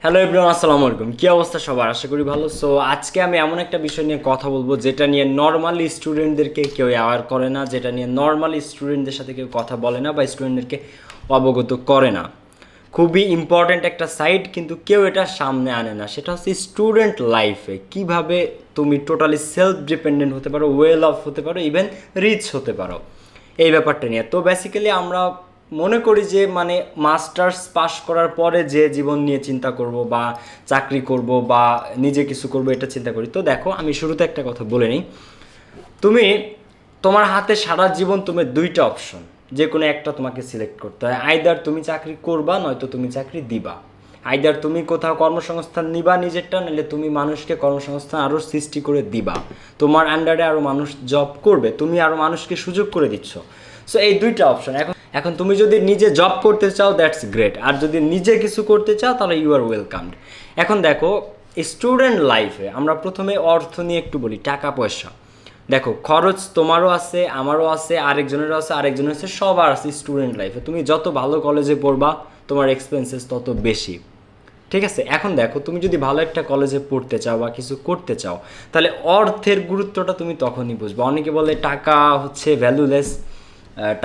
Hello everyone, আসসালামু আলাইকুম। কী অবস্থা সবার? আশা করি ভালো। সো আজকে আমি এমন একটা বিষয় নিয়ে কথা বলবো যেটা নিয়ে নর্মালি স্টুডেন্টদেরকে কেউ অ্যাওয়ার করে না, যেটা নিয়ে নর্মালি স্টুডেন্টদের সাথে কেউ কথা বলে না বা স্টুডেন্টদেরকে অবগত করে না। খুবই ইম্পর্ট্যান্ট একটা সাইড, কিন্তু কেউ এটা সামনে আনে না। সেটা হচ্ছে স্টুডেন্ট লাইফে কীভাবে তুমি টোটালি সেলফ ডিপেন্ডেন্ট হতে পারো, ওয়েল অফ হতে পারো, ইভেন রিচ হতে পারো, এই ব্যাপারটা নিয়ে। তো বেসিক্যালি আমরা মনে করি যে মানে মাস্টার্স পাশ করার পরে যে জীবন নিয়ে চিন্তা করব বা চাকরি করব বা নিজে কিছু করব, এটা চিন্তা করি। তো দেখো, আমি শুরুতে একটা কথা বলে নিই। তুমি তোমার হাতে সারা জীবন তুমি দুইটা অপশন, যে কোনো একটা তোমাকে সিলেক্ট করতে হয়। আইদার তুমি চাকরি করবা, নয়তো তুমি চাকরি দিবা। আইদার তুমি কোথাও কর্মসংস্থান নিবা নিজেরটা, নাহলে তুমি মানুষকে কর্মসংস্থান আরও সৃষ্টি করে দিবা। তোমার আন্ডারে আরও মানুষ জব করবে, তুমি আরও মানুষকে সুযোগ করে দিচ্ছ। সো এই দুইটা অপশন। এখন এখন তুমি যদি নিজে জব করতে চাও, দ্যাটস গ্রেট। আর যদি নিজে কিছু করতে চাও, তাহলে ইউ আর ওয়েলকামড। এখন দেখো, স্টুডেন্ট লাইফে আমরা প্রথমে অর্থ নিয়ে একটু বলি, টাকা পয়সা। দেখো, খরচ তোমারও আছে, আমারও আছে, আরেকজনেরও আছে, আরেকজনের আছে, সবার আছে। স্টুডেন্ট লাইফে তুমি যত ভালো কলেজে পড়বা, তোমার এক্সপেন্সেস তত বেশি। ঠিক আছে? এখন দেখো, তুমি যদি ভালো একটা কলেজে পড়তে চাও বা কিছু করতে চাও, তাহলে অর্থের গুরুত্বটা তুমি তখনই বুঝবে। অনেকে বলে টাকা হচ্ছে ভ্যালুলেস,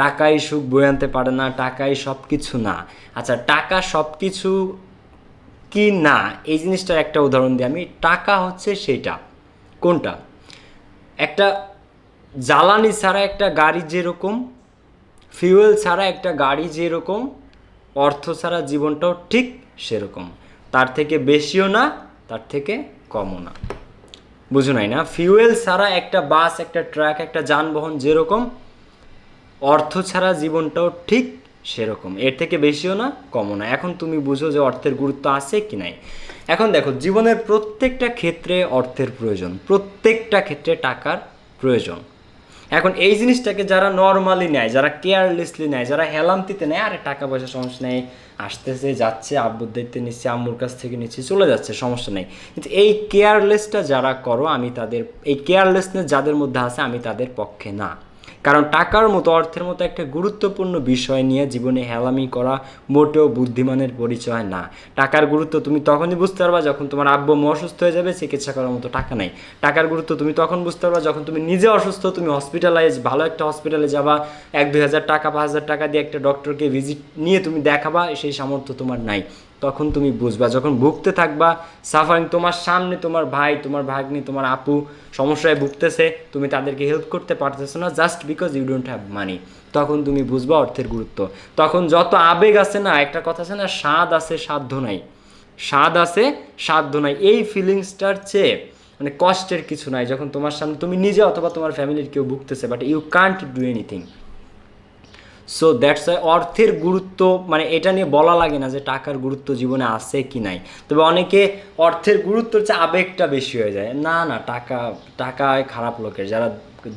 টাকাই সুখ বয়ে আনতে পারে না, টাকাই সব কিছু না। আচ্ছা, টাকা সব কিছু কি না, এই জিনিসটার একটা উদাহরণ দিই আমি। টাকা হচ্ছে সেইটা, কোনটা? একটা জ্বালানি ছাড়া একটা গাড়ি যেরকম, ফিউয়েল ছাড়া একটা গাড়ি যেরকম, অর্থ ছাড়া জীবনটাও ঠিক সেরকম। তার থেকে বেশিও না, তার থেকে কমও না। বুঝো নাই না? ফিউয়েল ছাড়া একটা বাস, একটা ট্রাক, একটা যানবাহন যেরকম, অর্থ ছাড়া জীবনটাও ঠিক সেরকম। এর থেকে বেশিও না, কমও না। এখন তুমি বুঝো যে অর্থের গুরুত্ব আছে কি নাই। এখন দেখো, জীবনের প্রত্যেকটা ক্ষেত্রে অর্থের প্রয়োজন, প্রত্যেকটা ক্ষেত্রে টাকার প্রয়োজন। এখন এই জিনিসটাকে যারা নর্মালি নেয়, যারা কেয়ারলেসলি নেয়, যারা হেলামতিতে নেয়, আরে টাকা পয়সা সমস্যা নেই, আসতেছে যাচ্ছে, আব্বুর দায়িত্বে নিচ্ছে, আম্মুর কাছ থেকে নিচ্ছে, চলে যাচ্ছে, সমস্যা নেই। কিন্তু এই কেয়ারলেসটা যারা করো, আমি তাদের, এই কেয়ারলেসনেস যাদের মধ্যে আছে, আমি তাদের পক্ষে না। কারণ টাকার মতো, অর্থের মতো একটা গুরুত্বপূর্ণ বিষয় নিয়ে জীবনে হেলামি করা মোটেও বুদ্ধিমানের পরিচয় না। টাকার গুরুত্ব তুমি তখনই বুঝতে পারবা যখন তোমার আব্বু অসুস্থ হয়ে যাবে, চিকিৎসা করার মতো টাকা নাই। টাকার গুরুত্ব তুমি তখন বুঝতে পারবা যখন তুমি নিজে অসুস্থ, তুমি হসপিটালাইজ, ভালো একটা হসপিটালে যাবা, 1-2 হাজার টাকা, 5,000 টাকা দিয়ে একটা ডক্টরকে ভিজিট নিয়ে তুমি দেখাবা, সেই সামর্থ্য তোমার নাই। তখন তুমি বুঝবা। যখন ভুগতে থাকবা, সাফারিং, তোমার সামনে তোমার ভাই, তোমার ভাগ্নি, তোমার আপু সমস্যায় ভুগতেছে, তুমি তাদেরকে হেল্প করতে পারতেছো না, just because you don't have money, তখন তুমি বুঝবা অর্থের গুরুত্ব। তখন যত আবেগ আছে না, একটা কথা আছে না, স্বাদ আছে সাধ্য নাই, স্বাদ আছে সাধ্য নাই, এই ফিলিংসটার চেয়ে মানে কষ্টের কিছু নাই। যখন তোমার সামনে তুমি নিজে অথবা তোমার ফ্যামিলির কেউ ভুগতেছে, but you can't do anything. So that's why অর্থের গুরুত্ব, মানে এটা নিয়ে বলা লাগে না যে টাকার গুরুত্ব জীবনে আছে কি নাই। তবে অনেকে অর্থের গুরুত্বর চেয়ে আবেগটা বেশি হয়ে যায়। না না, টাকায় খারাপ লোকের, যারা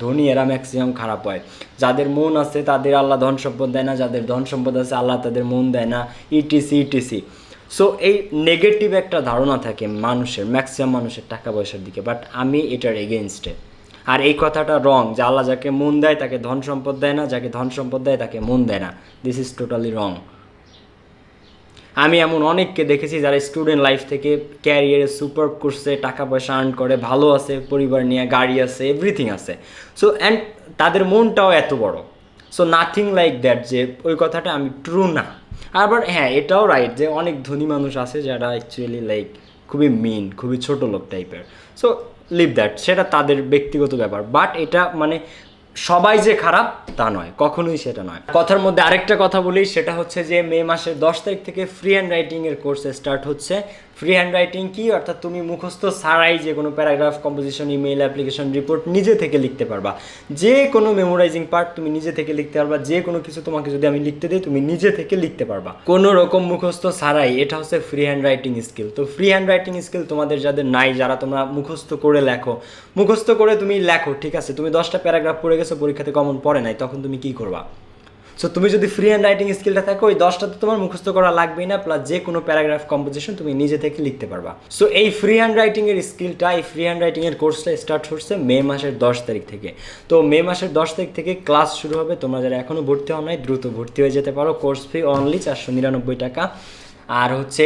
ধনী এরা ম্যাক্সিমাম খারাপ হয়। যাদের মন আছে তাদের আল্লাহ ধন সম্পদ দেয় না, যাদের ধন সম্পদ আছে আল্লাহ তাদের মন দেয় না, ইটিসি ইটিসি। সো এই নেগেটিভ একটা ধারণা থাকে মানুষের, ম্যাক্সিমাম মানুষের টাকা পয়সার দিকে। বাট আমি এটার এগেনস্টে। আর এই কথাটা রং যে আল্লাহ যাকে মন দেয় তাকে ধন সম্পদ দেয় না, যাকে ধন সম্পদ দেয় তাকে মন দেয় না। দিস ইজ টোটালি রং। আমি এমন অনেককে দেখেছি যারা স্টুডেন্ট লাইফ থেকে ক্যারিয়ারে সুপার করছে, টাকা পয়সা আর্ন করে, ভালো আছে, পরিবার নিয়ে গাড়ি আছে, এভরিথিং আছে। সো অ্যান্ড তাদের মনটাও এত বড়। সো নাথিং লাইক দ্যাট, যে ওই কথাটা আমি ট্রু না। আবার হ্যাঁ, এটাও রাইট যে অনেক ধনী মানুষ আছে যারা অ্যাকচুয়ালি লাইক খুবই মিন, খুবই ছোট লোক টাইপের। সো লিভ দ্যাট, সেটা তাদের ব্যক্তিগত ব্যাপার। বাট এটা মানে সবাই যে খারাপ তা নয়, কখনোই সেটা নয়। কথার মধ্যে আরেকটা কথা বলি, সেটা হচ্ছে যে মে মাসের 10 তারিখ থেকে ফ্রি হ্যান্ড রাইটিংয়ের কোর্স স্টার্ট হচ্ছে। ফ্রি হ্যান্ড রাইটিং কি? অর্থাৎ তুমি মুখস্থ ছাড়াই যে কোনো paragraph, composition, email, application, report নিজে থেকে লিখতে পারবা। যে কোনো মেমোরাইজিং পার্ট তুমি নিজে থেকে লিখতে পারবা। যে কোনো কিছু তোমাকে যদি আমি লিখতে দিই, তুমি নিজে থেকে লিখতে পারবা, কোনো রকম মুখস্থ ছাড়াই। এটা হচ্ছে ফ্রি হ্যান্ড রাইটিং স্কিল। তো ফ্রি হ্যান্ড রাইটিং স্কিল তোমাদের যাদের নাই, যারা তোমরা মুখস্থ করে লেখো, মুখস্থ করে তুমি লেখো, ঠিক আছে, তুমি 10টা প্যারাগ্রাফ পড়ে গেছো, পরীক্ষাতে কমন পড়ে নাই, তখন তুমি কি করবা? সো তুমি যদি ফ্রি হ্যান্ড রাইটিং স্কিলটা থাকে, ওই 10টা তো তোমার মুখস্থ করা লাগবেই না, প্লাস যে কোনো প্যারাগ্রাফ, কম্পোজিশন তুমি নিজে থেকে লিখতে পারবা। সো এই ফ্রি হ্যান্ড রাইটিংয়ের স্কিলটা, এই ফ্রি হ্যান্ড রাইটিংয়ের কোর্সটা স্টার্ট হচ্ছে মে মাসের 10 তারিখ থেকে। তো মে মাসের 10 তারিখ থেকে ক্লাস শুরু হবে। তোমরা যারা এখনও ভর্তি হও নাই, দ্রুত ভর্তি হয়ে যেতে পারো। কোর্স ফি অনলি 499 টাকা। আর হচ্ছে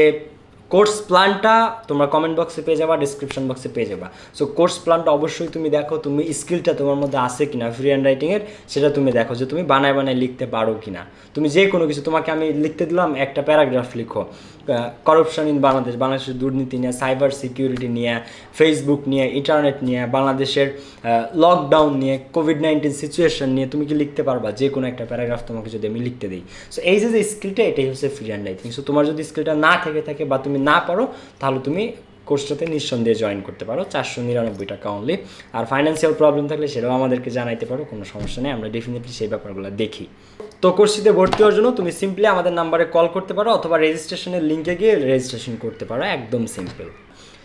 কোর্স প্ল্যানটা তোমরা কমেন্ট বক্সে পেয়ে যাবা, ডিসক্রিপশন বক্সে পেয়ে যাবা। সো কোর্স প্ল্যানটা অবশ্যই তুমি দেখো, তুমি স্কিলটা তোমার মধ্যে আছে কিনা ফ্রি হ্যান্ড রাইটিংয়ের, সেটা তুমি দেখো যে তুমি বানায় বানায় লিখতে পারো কিনা। তুমি যে কোনো কিছু, তোমাকে আমি লিখতে দিলাম একটা প্যারাগ্রাফ লিখো করাপশন ইন বাংলাদেশ, বাংলাদেশের দুর্নীতি নিয়ে, সাইবার সিকিউরিটি নিয়ে, ফেসবুক নিয়ে, ইন্টারনেট নিয়ে, বাংলাদেশের লকডাউন নিয়ে, কোভিড-19 সিচুয়েশন নিয়ে তুমি কি লিখতে পারবা? যে কোনো একটা প্যারাগ্রাফ তোমাকে যদি আমি লিখতে দিই। সো এই যে স্কিলটা, এটাই হচ্ছে ফ্রি হ্যান্ড রাইটিং। সো তোমার যদি স্কিলটা না থেকে থাকে বা তুমি না পারো, তাহলে তুমি কোর্সটাতে নিঃসন্দেহে জয়েন করতে পারো, 499 টাকা অনলি। আর ফাইন্যান্সিয়াল প্রবলেম থাকলে সেটাও আমাদেরকে জানাইতে পারো, কোনো সমস্যা নেই, আমরা ডেফিনেটলি সেই ব্যাপারগুলো দেখি। তো কোর্সটিতে ভর্তি হওয়ার জন্য তুমি সিম্পলি আমাদের নাম্বারে কল করতে পারো অথবা রেজিস্ট্রেশনের লিঙ্কে গিয়ে রেজিস্ট্রেশন করতে পারো, একদম সিম্পল।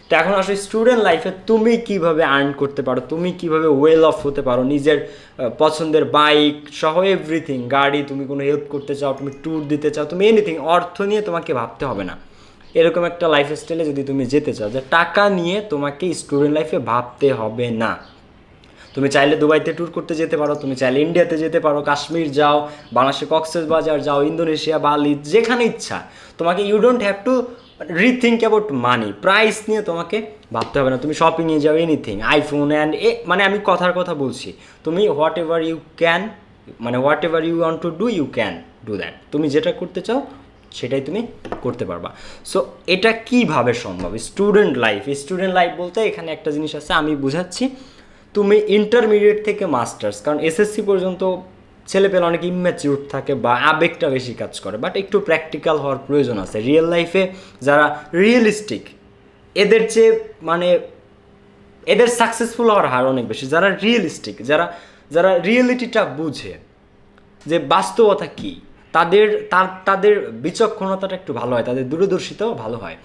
তো এখন আসলে স্টুডেন্ট লাইফে তুমি কিভাবে আর্ন করতে পারো, তুমি কিভাবে ওয়েল অফ হতে পারো, নিজের পছন্দের বাইক সহ এভরিথিং, গাড়ি, তুমি কোনো হেল্প করতে চাও, তুমি ট্যুর দিতে চাও, তুমি এনিথিং, অর্থ নিয়ে তোমাকে ভাবতে হবে না। এরকম একটা লাইফস্টাইলে যদি তুমি যেতে চাও যে টাকা নিয়ে তোমাকে স্টুডেন্ট লাইফে ভাবতে হবে না। তুমি চাইলে দুবাইতে ট্যুর করতে যেতে পারো, তুমি চাইলে ইন্ডিয়াতে যেতে পারো, কাশ্মীর যাও, বাংলাদেশের কক্সবাজার যাও, ইন্দোনেশিয়া, বালি, যেখানে ইচ্ছা তোমাকে। You don't have to rethink about money, price নিয়ে তোমাকে ভাবতে হবে না। তুমি শপিংয়ে যাও, এনিথিং, আইফোন অ্যান্ড মানে আমি কথার কথা বলছি, তুমি হোয়াট এভার ইউ ক্যান, মানে whatever you want to do you can do that. তুমি যেটা করতে চাও সেটাই তুমি করতে পারবা। সো এটা কিভাবে সম্ভব? স্টুডেন্ট লাইফ বলতে এখানে একটা জিনিস আছে, আমি বুঝাচ্ছি। তুমি ইন্টারমিডিয়েট থেকে মাস্টার্স, কারণ এসএসসি পর্যন্ত ছেলেপেলে অনেক ইম্যাচিউর থাকে বা আবেগটা বেশি কাজ করে, বাট একটু প্র্যাকটিক্যাল হওয়ার প্রয়োজন আছে। রিয়েল লাইফে যারা রিয়েলিস্টিক, এদের চেয়ে মানে এদের সাকসেসফুল হওয়ার হার অনেক বেশি। যারা রিয়েলিস্টিক, যারা রিয়েলিটিটা বুঝে যে বাস্তবতা কী, তাদের বিচক্ষণতাটা একটু ভালো হয়, তাদের দূরদর্শিতাও ভালো হয়।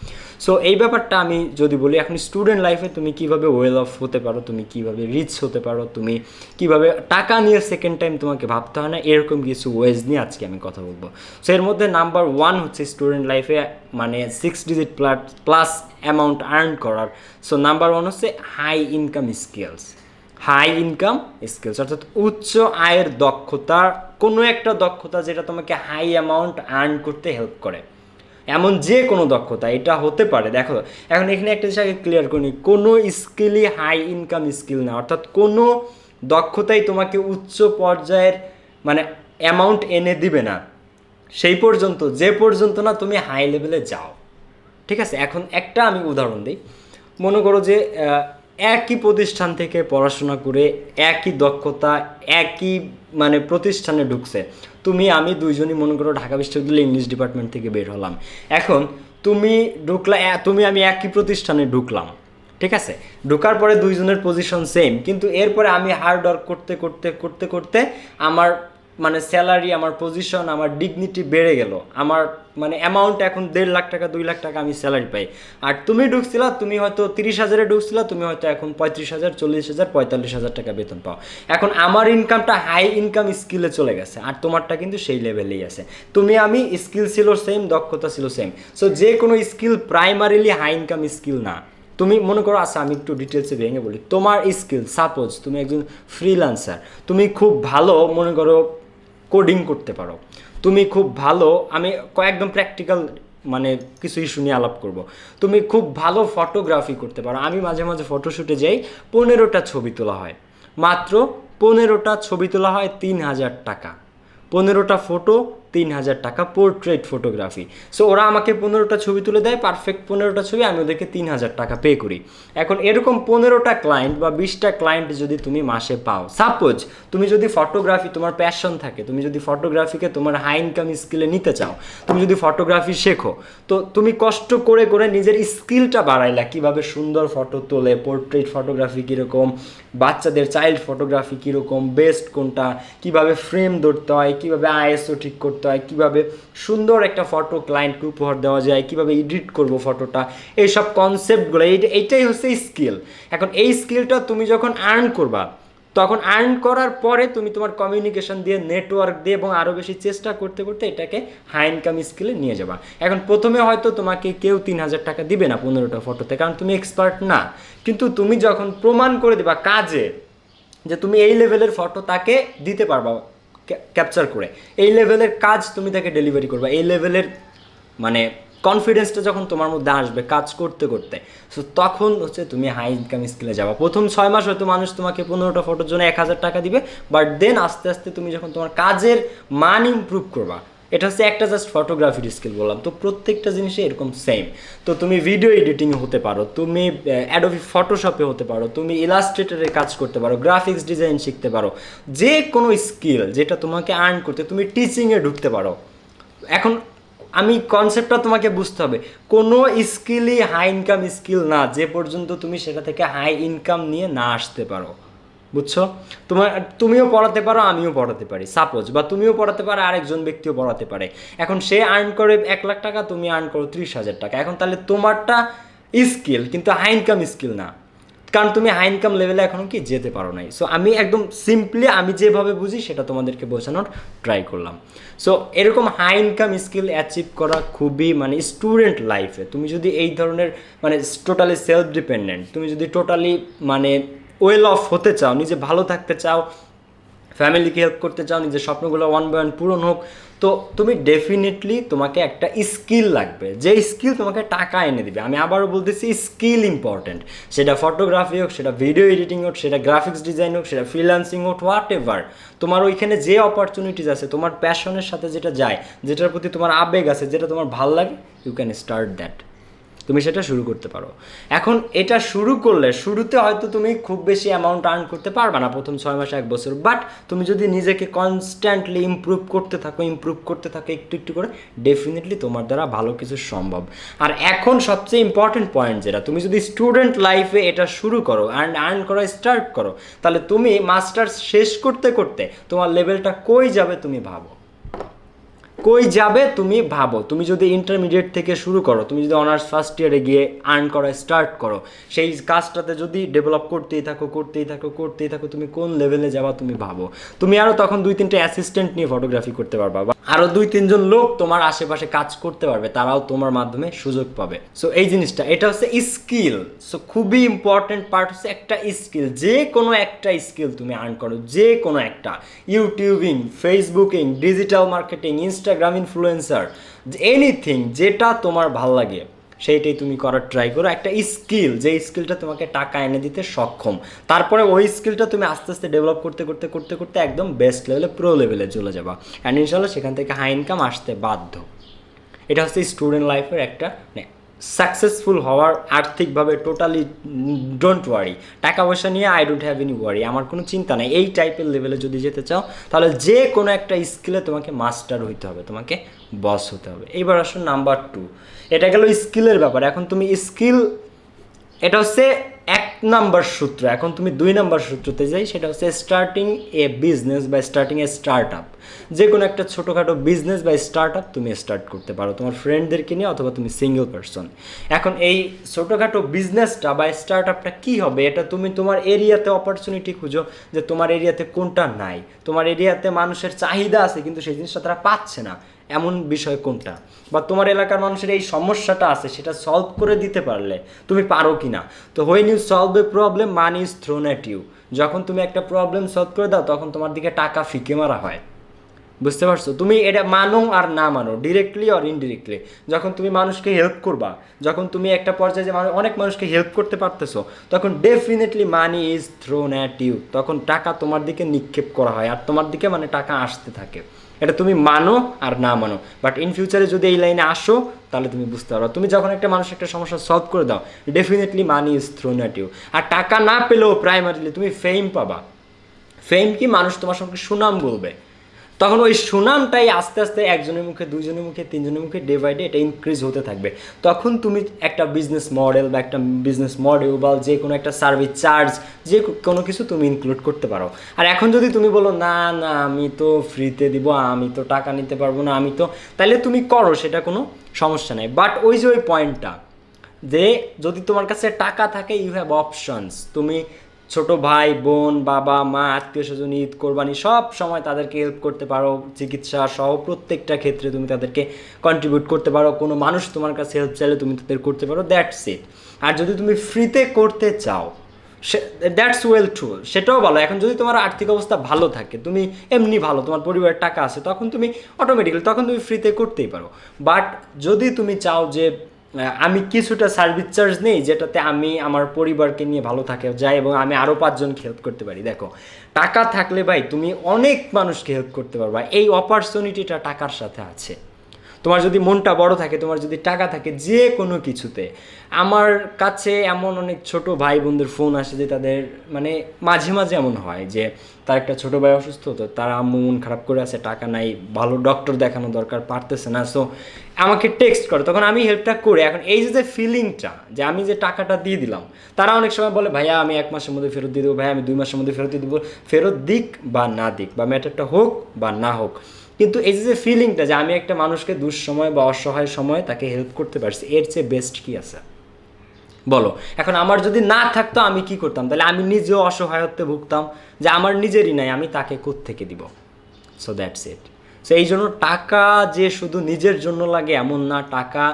সো এই ব্যাপারটা আমি যদি বলি, এখন স্টুডেন্ট লাইফে তুমি কিভাবে ওয়েল অফ হতে পারো, তুমি কিভাবে রিচ হতে পারো, তুমি কিভাবে টাকা নিয়ে সেকেন্ড টাইম তোমাকে ভাবতে হয় না, এরকম কিছু ওয়েজ নিয়ে আজকে আমি কথা বলবো। সো এর মধ্যে নাম্বার 1 হচ্ছে স্টুডেন্ট লাইফে মানে 6 ডিজিট প্লাস অ্যামাউন্ট আর্ন করার। সো নাম্বার 1 হচ্ছে high income skills. High income skills অর্থাৎ উচ্চ আয়ের দক্ষতা, কোনো একটা দক্ষতা যেটা তোমাকে হাই অ্যামাউন্ট আর্ন করতে হেল্প করে, এমন যে কোনো দক্ষতা এটা হতে পারে। দেখো এখন এখানে একটা জিনিস আগে ক্লিয়ার করি, কোনো স্কিলই হাই ইনকাম স্কিল না, অর্থাৎ কোনো দক্ষতাই তোমাকে উচ্চ পর্যায়ের মানে অ্যামাউন্ট এনে দিবে না সেই পর্যন্ত, যে পর্যন্ত না তুমি হাই লেভেলে যাও। ঠিক আছে, এখন একটা আমি উদাহরণ দিই। মনে করো যে একই প্রতিষ্ঠান থেকে পড়াশোনা করে একই দক্ষতা একই মানে প্রতিষ্ঠানে ঢুকছে, আমি দুইজনই মনে করো ঢাকা বিশ্ববিদ্যালয় ইংলিশ ডিপার্টমেন্ট থেকে বের হলাম। এখন আমি একই প্রতিষ্ঠানে ঢুকলাম, ঠিক আছে, ঢোকার পরে দুইজনের পজিশন সেম, কিন্তু এরপরে আমি হার্ড ওয়ার্ক করতে করতে করতে করতে আমার মানে স্যালারি, আমার পজিশন, আমার ডিগনিটি বেড়ে গেল, আমার মানে অ্যামাউন্ট এখন 1.5 লাখ টাকা 2 লাখ টাকা আমি স্যালারি পাই। আর তুমি ঢুকছিলা, তুমি হয়তো 30,000-এ ঢুকছিলা, তুমি হয়তো এখন 35,000, 40,000, 45,000 টাকা বেতন পাও। এখন আমার ইনকামটা হাই ইনকাম স্কিলে চলে গেছে, আর তোমারটা কিন্তু সেই লেভেলেই আছে। আমি স্কিল ছিল সেম, দক্ষতা ছিল সেম। সো যে কোনো skill primarily high income skill না। তুমি মনে করো, আচ্ছা আমি একটু ডিটেলসে ভেঙে বলি, তোমার স্কিল, সাপোজ তুমি একজন ফ্রিল্যান্সার, তুমি খুব ভালো মনে করো কোডিং করতে পারো, তুমি খুব ভালো, আমি একদম প্র্যাকটিক্যাল মানে কিছু ইস্যু নিয়ে আলাপ করব, তুমি খুব ভালো ফটোগ্রাফি করতে পারো। আমি মাঝে মাঝে ফটোশ্যুটে যাই, 15টা ছবি তোলা হয়, মাত্র 15টা ছবি তোলা হয় 3,000 টাকা, 15টা ফটো 3,000 টাকা, পোর্ট্রেট ফটোগ্রাফি। সো ওরা আমাকে 15টা ছবি তুলে দেয়, পারফেক্ট 15টা ছবি, আমি ওদেরকে 3,000 টাকা পে করি। এখন এরকম 15টা ক্লায়েন্ট বা 20টা ক্লায়েন্ট যদি তুমি মাসে পাও, সাপোজ তুমি যদি ফটোগ্রাফি তোমার প্যাশন থাকে, তুমি যদি ফটোগ্রাফিকে তোমার হাই ইনকাম স্কিলে নিতে চাও, তুমি যদি ফটোগ্রাফি শেখো, তো তুমি কষ্ট করে করে নিজের স্কিলটা বাড়াইলা, কীভাবে সুন্দর ফটো তোলে, পোর্ট্রেট ফটোগ্রাফি কীরকম, বাচ্চাদের চাইল্ড ফটোগ্রাফি কীরকম, বেস্ট কোনটা, কীভাবে ফ্রেম ধরতে হয়, কীভাবে আইএসও ঠিক করতে হয়, কীভাবে সুন্দর একটা ফটো ক্লায়েন্টকে উপহার দেওয়া যায়, কীভাবে এডিট করবো ফটোটা, এইসব কনসেপ্টগুলো, এইটাই হচ্ছে স্কিল। এখন এই স্কিলটা তুমি যখন আর্ন করবা, তখন আর্ন করার পরে তুমি তোমার কমিউনিকেশন দিয়ে, নেটওয়ার্ক দিয়ে এবং আরও বেশি চেষ্টা করতে করতে এটাকে হাই ইনকাম স্কিলে নিয়ে যাবা। এখন প্রথমে হয়তো তোমাকে কেউ 3,000 টাকা দিবে না 15টা ফটোতে, কারণ তুমি এক্সপার্ট না, কিন্তু তুমি যখন প্রমাণ করে দেবা কাজে যে তুমি এই লেভেলের ফটো তাকে দিতে পারবা ক্যাপচার করে, এই লেভেলের কাজ তুমি তাকে ডেলিভারি করবা, এই লেভেলের মানে কনফিডেন্সটা যখন তোমার মধ্যে আসবে কাজ করতে করতে, সো তখন হচ্ছে তুমি হাই ইনকাম স্কিলে যাবা। প্রথম 6 মাস হয়তো মানুষ তোমাকে 15টা ফটোর জন্য 1,000 টাকা দিবে, বাট দেন আস্তে আস্তে তুমি যখন তোমার কাজের মান ইমপ্রুভ করবা, এটা হচ্ছে একটা জাস্ট ফটোগ্রাফির স্কিল বললাম, তো প্রত্যেকটা জিনিসে এরকম সেম। তো তুমি ভিডিও এডিটিং হতে পারো, তুমি অ্যাডোবি ফটোশপে হতে পারো, তুমি ইলাস্ট্রেটরে কাজ করতে পারো, গ্রাফিক্স ডিজাইন শিখতে পারো, যে কোনো স্কিল যেটা তোমাকে আর্ন করতে, তুমি টিচিংয়ে ঢুকতে পারো। এখন আমি কনসেপ্টটা তোমাকে বুঝতে হবে, কোনো স্কিলই হাই ইনকাম স্কিল না যে পর্যন্ত তুমি সেটা থেকে হাই ইনকাম নিয়ে না আসতে পারো, বুঝছো? তুমিও পড়াতে পারো, আমিও পড়াতে পারি সাপোজ, বা তুমিও পড়াতে পারো, আরেকজন ব্যক্তিও পড়াতে পারে। এখন সে আর্ন করে 1,00,000 টাকা, তুমি আর্ন করো 30,000 টাকা। এখন তাহলে তোমারটা স্কিল কিন্তু হাই ইনকাম স্কিল না, কারণ তুমি হাই ইনকাম লেভেলে এখনও কি যেতে পারো নাই। সো আমি একদম সিম্পলি আমি যেভাবে বুঝি সেটা তোমাদেরকে বোঝানোর ট্রাই করলাম। সো এরকম হাই ইনকাম স্কিল অ্যাচিভ করা খুবই মানে স্টুডেন্ট লাইফে তুমি যদি এই ধরনের মানে টোটালি সেলফ ডিপেন্ডেন্ট, তুমি যদি টোটালি মানে ওয়েল অফ হতে চাও, নিজে ভালো থাকতে চাও, ফ্যামিলিকে হেল্প করতে চাও, নিজের স্বপ্নগুলো 1 by 1 পূরণ হোক, তো তুমি ডেফিনেটলি তোমাকে একটা স্কিল লাগবে, যে স্কিল তোমাকে টাকা এনে দিবে। আমি আবারও বলতেছি, স্কিল ইম্পর্টেন্ট, সেটা ফটোগ্রাফি হোক, সেটা ভিডিও এডিটিং হোক, সেটা গ্রাফিক্স ডিজাইন হোক, সেটা ফ্রিল্যান্সিং হোক, হোয়াট এভার তোমার ওইখানে যে অপরচুনিটিস আছে, তোমার প্যাশনের সাথে যেটা যায়, যেটার প্রতি তোমার আবেগ আছে, যেটা তোমার ভাল লাগে, ইউ ক্যান স্টার্ট দ্যাট, তুমি সেটা শুরু করতে পারো। এখন এটা শুরু করলে শুরুতে হয়তো তুমি খুব বেশি অ্যামাউন্ট আর্ন করতে পারবে না প্রথম 6 মাস 1 বছর, বাট তুমি যদি নিজেকে কনস্ট্যান্টলি ইমপ্রুভ করতে থাকো একটু একটু করে, ডেফিনেটলি তোমার দ্বারা ভালো কিছু সম্ভব। আর এখন সবচেয়ে ইম্পর্টেন্ট পয়েন্ট যেটা, তুমি যদি স্টুডেন্ট লাইফে এটা শুরু করো অ্যান্ড আর্ন করা স্টার্ট করো, তাহলে তুমি মাস্টার্স শেষ করতে করতে তোমার লেভেলটা কই যাবে তুমি ভাবো, কই যাবে তুমি ভাবো। তুমি যদি ইন্টারমিডিয়েট থেকে শুরু করো, তুমি যদি অনার্স ফার্স্ট ইয়ারে গিয়ে আর্ন করা স্টার্ট করো, সেই কাজটাতে যদি ডেভেলপ করতেই থাকো, তুমি কোন লেভেলে যাবা তুমি ভাবো। তুমি আরও তখন 2-3টে অ্যাসিস্ট্যান্ট নিয়ে ফটোগ্রাফি করতে পারবা, বা আরও 2-3জন লোক তোমার আশেপাশে কাজ করতে পারবে, তারাও তোমার মাধ্যমে সুযোগ পাবে। সো এই জিনিসটা, এটা হচ্ছে স্কিল। সো খুবই ইম্পর্টেন্ট পার্ট হচ্ছে একটা স্কিল, যে কোনো একটা স্কিল তুমি আর্ন করো, যে কোনো একটা, YouTubing, Facebooking, digital marketing, Instagram influencer, anything যেটা তোমার ভাল লাগে সেইটাই তুমি করার ট্রাই করো। একটা স্কিল, যে স্কিলটা তোমাকে টাকা এনে দিতে সক্ষম, তারপরে ওই স্কিলটা তুমি আস্তে আস্তে ডেভেলপ করতে একদম বেস্ট লেভেলে, প্রো লেভেলে চলে যাবা, অ্যান্ড ইনশাল্লাহ সেখান থেকে হাই ইনকাম আসতে বাধ্য। এটা হচ্ছে স্টুডেন্ট লাইফের একটা সাকসেসফুল হওয়ার আর্থিকভাবে টোটালি ডোন্ট ওয়ারি, টাকা পয়সা নিয়ে আই ডোন্ট হ্যাভ এনি ওয়ারি, আমার কোনো চিন্তা নেই। এই টাইপের লেভেলে যদি যেতে চাও, তাহলে যে কোনো একটা স্কিলে তোমাকে মাস্টার হইতে হবে, তোমাকে বস হতে হবে। এইবার আসো নাম্বার 2, এটা গেল স্কিলের ব্যাপার। এখন তুমি স্কিল, এটা হচ্ছে 1 নাম্বার সূত্র। এখন তুমি 2 নাম্বার সূত্রতে যাই, সেটা হচ্ছে স্টার্টিং এ বিজনেস বা স্টার্টিং এ স্টার্ট আপ। যে কোনো একটা ছোটোখাটো বিজনেস বা স্টার্ট আপ তুমি স্টার্ট করতে পারো তোমার ফ্রেন্ডদেরকে নিয়ে, অথবা তুমি সিঙ্গেল পারসন। এখন এই ছোটোখাটো বিজনেসটা বা স্টার্ট আপটা কী হবে, এটা তুমি তোমার এরিয়াতে অপরচুনিটি খুঁজো, যে তোমার এরিয়াতে কোনটা নাই, তোমার এরিয়াতে মানুষের চাহিদা আছে কিন্তু সেই জিনিসটা তারা পাচ্ছে না, এমন বিষয় কোনটা, বা তোমার এলাকার মানুষের এই সমস্যাটা আছে, সেটা সলভ করে দিতে পারলে তুমি পারো কি না। তো when you solve a problem, money is thrown at you. যখন তুমি একটা প্রবলেম সলভ করে দাও, তখন তোমার দিকে টাকা ফিকে মারা হয়, বুঝতে পারছো? তুমি এটা মানো আর না মানো, ডিরেক্টলি আর ইনডিরেক্টলি, যখন তুমি মানুষকে হেল্প করবা, যখন তুমি একটা পর্যায়ে যে অনেক মানুষকে হেল্প করতে পারতেছো, তখন definitely money is thrown at you, তখন টাকা তোমার দিকে নিক্ষেপ করা হয়, আর তোমার দিকে মানে টাকা আসতে থাকে। এটা তুমি মানো আর না মানো, বাট ইন ফিউচারে যদি এই লাইনে আসো, তাহলে তুমি বুঝতে পারো। তুমি যখন একটা মানুষের একটা সমস্যা সলভ করে দাও, definitely money is thrown at you. আর টাকা না পেলেও প্রাইমারিলি তুমি ফেম পাবা। ফেম কি, মানুষ তোমার সঙ্গে সুনাম বলবে, তখন ওই সুনামটাই আস্তে আস্তে একজনের মুখে, 2জনের মুখে, 3জনের মুখে ডে বাই ডে এটা ইনক্রিজ হতে থাকবে। তখন তুমি একটা বিজনেস মডেল বা একটা বিজনেস মডেল বা যে কোনো একটা সার্ভিস চার্জ, যে কোনো কিছু তুমি ইনক্লুড করতে পারো। আর এখন যদি তুমি বলো না না আমি তো ফ্রিতে দিব, আমি তো টাকা নিতে পারবো না, আমি তো, তাহলে তুমি করো, সেটা কোনো সমস্যা নেই। বাট ওই যে ওই পয়েন্টটা, যে যদি তোমার কাছে টাকা থাকে, ইউ হ্যাভ অপশনস, তুমি ছোট ভাই বোন, বাবা মা, আত্মীয় স্বজন, ঈদ কোরবানি সব সময় তাদেরকে হেল্প করতে পারো, চিকিৎসা সহ প্রত্যেকটা ক্ষেত্রে তুমি তাদেরকে কন্ট্রিবিউট করতে পারো। কোনো মানুষ তোমার কাছে হেল্প চাইলে তুমি তাদের করতে পারো, দ্যাটস ইট। আর যদি তুমি ফ্রিতে করতে চাও, দ্যাটস ওয়েল ট্রু, সেটাও ভালো। এখন যদি তোমার আর্থিক অবস্থা ভালো থাকে, তুমি এমনি ভালো, তোমার পরিবারের টাকা আছে, তখন তুমি অটোমেটিক্যালি তখন তুমি ফ্রিতে করতেই পারো। বাট যদি তুমি চাও যে আমি কিছুটা সার্ভিস চার্জ নেই যেটাতে আমি আমার পরিবারকে নিয়ে ভালো থাকে যাই এবং আমি আরও 5 জনকে হেল্প করতে পারি, দেখো টাকা থাকলে ভাই তুমি অনেক মানুষকে হেল্প করতে পারবা। এই অপরচুনিটিটা টাকার সাথে আছে। তোমার যদি মনটা বড় থাকে, তোমার যদি টাকা থাকে, যে কোনো কিছুতে। আমার কাছে এমন অনেক ছোট ভাই বোনদের ফোন আসে যে তাদের মানে মাঝে মাঝে এমন হয় যে তার একটা ছোটো ভাই অসুস্থ, তো তার আম্মু মন খারাপ করে আছে, টাকা নাই, ভালো ডক্টর দেখানো দরকার, পারতেছে না, সো আমাকে টেক্সট করে, তখন আমি হেল্পটা করি। এখন এই যে ফিলিংটা যে আমি যে টাকাটা দিয়ে দিলাম, তারা অনেক সময় বলে ভাইয়া আমি 1 মাসের মধ্যে ফেরত দিয়ে দেবো, ভাইয়া আমি 2 মাসের মধ্যে ফেরত দিয়ে দেবো, ফেরত দিক বা না দিক বা ম্যাটারটা হোক বা না হোক, কিন্তু এই যে ফিলিংটা যে আমি একটা মানুষকে দুঃসময় বা অসহায় সময় তাকে হেল্প করতে পারছি, এর চেয়ে বেস্ট কি আছে বলো? এখন আমার যদি না থাকতো আমি কি করতাম? তাহলে আমি নিজেও অসহায়ত্বে ভুগতাম যে আমার নিজেরই নাই, আমি তাকে কোত্থেকে দিব? So that's it. সো এই জন্য টাকা যে শুধু নিজের জন্য লাগে এমন না, টাকা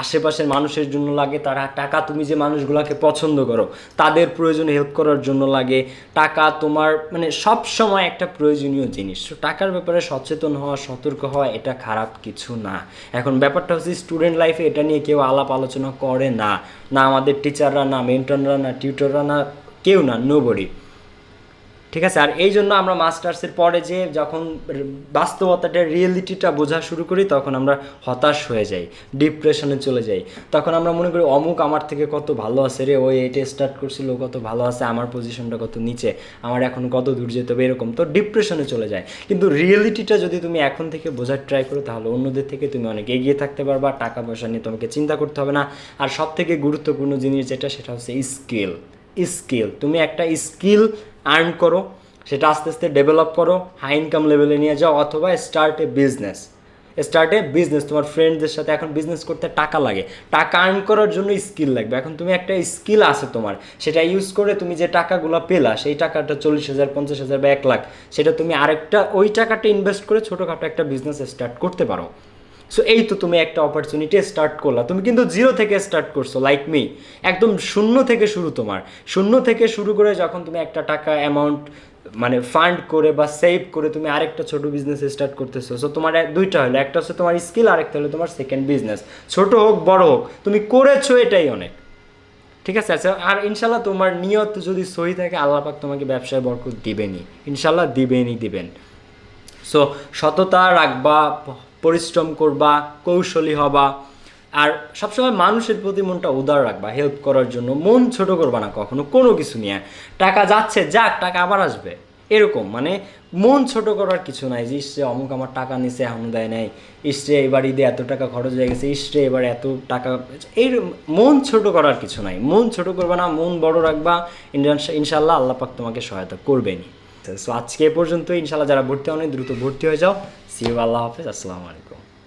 আশেপাশের মানুষের জন্য লাগে, তারা টাকা তুমি যে মানুষগুলোকে পছন্দ করো তাদের প্রয়োজনে হেল্প করার জন্য লাগে। টাকা তোমার মানে সব সময় একটা প্রয়োজনীয় জিনিস। তো টাকার ব্যাপারে সচেতন হওয়া, সতর্ক হওয়া এটা খারাপ কিছু না। এখন ব্যাপারটা হচ্ছে স্টুডেন্ট লাইফে এটা নিয়ে কেউ আলাপ আলোচনা করে না, না আমাদের টিচাররা, না মেন্টররা, না টিউটররা, না কেউ না, নোবডি। ঠিক আছে। আর এই জন্য আমরা মাস্টার্সের পরে যে যখন বাস্তবতাটা রিয়েলিটিটা বোঝা শুরু করি তখন আমরা হতাশ হয়ে যাই, ডিপ্রেশনে চলে যাই। তখন আমরা মনে করি অমুক আমার থেকে কত ভালো আছে রে, ওই এটা স্টার্ট করছিল কত ভালো আছে, আমার পজিশনটা কত নিচে, আমার এখন কত দূর যেতে হবে, এরকম তো ডিপ্রেশনে চলে যায়। কিন্তু রিয়েলিটিটা যদি তুমি এখন থেকে বোঝার ট্রাই করো তাহলে অন্যদের থেকে তুমি অনেক এগিয়ে থাকতে পারবা। টাকা পয়সা নিয়ে তোমাকে চিন্তা করতে হবে না। আর সব থেকে গুরুত্বপূর্ণ জিনিস যেটা, সেটা হচ্ছে স্কিল। তুমি একটা স্কিল আর্ন করো, সেটা আস্তে আস্তে ডেভেলপ করো, হাই ইনকাম লেভেলে নিয়ে যাও, অথবা স্টার্ট এ বিজনেস। তোমার ফ্রেন্ডদের সাথে এখন বিজনেস করতে টাকা লাগে, টাকা আর্ন করার জন্য স্কিল লাগবে। এখন তুমি একটা স্কিল আছে তোমার, সেটা ইউজ করে তুমি যে টাকাগুলো পেলা, সেই টাকাটা 40,000, 50,000 বা 1 লাখ, সেটা তুমি আরেকটা ওই টাকাটা ইনভেস্ট করে ছোটোখাটো একটা বিজনেস স্টার্ট করতে পারো। সো এই তো তুমি একটা অপরচুনিটি স্টার্ট করলা, তুমি কিন্তু জিরো থেকে স্টার্ট করছো, লাইক মি, একদম শূন্য থেকে শুরু। তোমার শূন্য থেকে শুরু করে যখন তুমি একটা টাকা অ্যামাউন্ট মানে ফান্ড করে বা সেভ করে তুমি আরেকটা ছোট বিজনেস স্টার্ট করতেছো। সো তোমার দুইটা হলো, একটা হচ্ছে তোমার স্কিল, আরেকটা হলো তোমার সেকেন্ড বিজনেস। ছোট হোক বড় হোক, তুমি করেছো, এটাই অনেক। ঠিক আছে। আচ্ছা, আর ইনশাল্লাহ তোমার নিয়ত যদি সহি থাকে, আল্লাহ পাক তোমাকে ব্যবসায় বরকত দিবেনই, ইনশাল্লাহ দিবেন। সো সততা রাখবা, পরিশ্রম করবা, কৌশলী হবা, আর সবসময় মানুষের প্রতি মনটা উদার রাখবা, হেল্প করার জন্য। মন ছোট করবা না কখনো কোনো কিছু নিয়ে। টাকা যাচ্ছে যাক, টাকা আবার আসবে, এরকম মানে মন ছোট করার কিছু নাই যে ইসরে অমুক আমার টাকা নিছে এখনো দেয় নাই, ইসরে এবার ঈদে এত টাকা খরচ হয়ে গেছে, ইসরে এবার এত টাকা, এই মন ছোট করার কিছু নাই। মন ছোট করবা না, মন বড় রাখবা, ইনশাল্লাহ আল্লাহ পাক তোমাকে সহায়তা করবেনই। সো আজকে এ পর্যন্ত। ইনশাল্লাহ যারা ভর্তি হয়নি দ্রুত ভর্তি হয়ে যাও। সি ইউ, আল্লাহ হাফেজ, আসসালামু আলাইকুম।